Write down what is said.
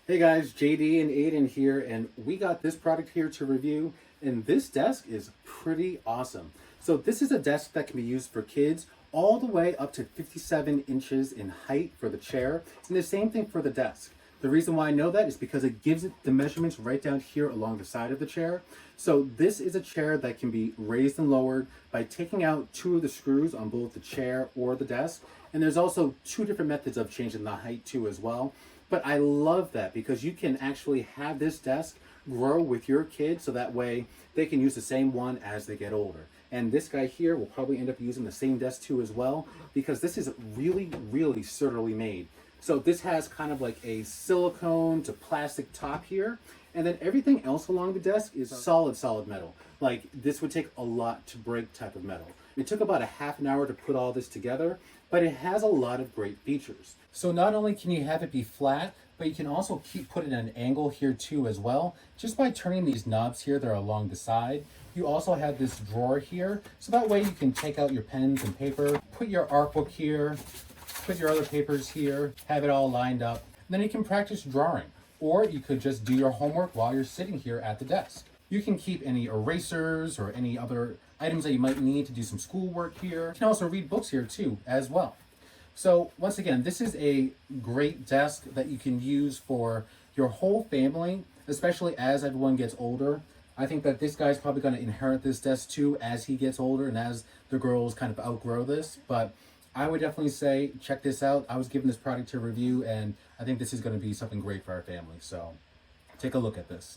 Hey guys, JD and Aiden here, and we got this product here to review, and this desk is pretty awesome. So this is a desk that can be used for kids all the way up to 57 inches in height for the chair, and the same thing for the desk. The reason why I know that is because it gives it the measurements right down here along the side of the chair. So this is a chair that can be raised and lowered by taking out two of the screws on both the chair or the desk. And there's also two different methods of changing the height too as well. But I love that because you can actually have this desk grow with your kids so that way they can use the same one as they get older. And this guy here will probably end up using the same desk too as well because this is really sturdily made. So this has kind of like a silicone to plastic top here. And then everything else along the desk is solid metal. Like this would take a lot to break type of metal. It took about a half an hour to put all this together, but it has a lot of great features. So not only can you have it be flat, but you can also put it at an angle here too as well. Just by turning these knobs here that are along the side. You also have this drawer here. So that way you can take out your pens and paper, put your art book here, put your other papers here, have it all lined up. And then you can practice drawing. Or you could just do your homework while you're sitting here at the desk. You can keep any erasers or any other items that you might need to do some schoolwork here. You can also read books here too as well. So once again, this is a great desk that you can use for your whole family, especially as everyone gets older. I think that this guy's probably going to inherit this desk too as he gets older and as the girls kind of outgrow this. But I would definitely say check this out. I was given this product to review and I think this is going to be something great for our family. So take a look at this.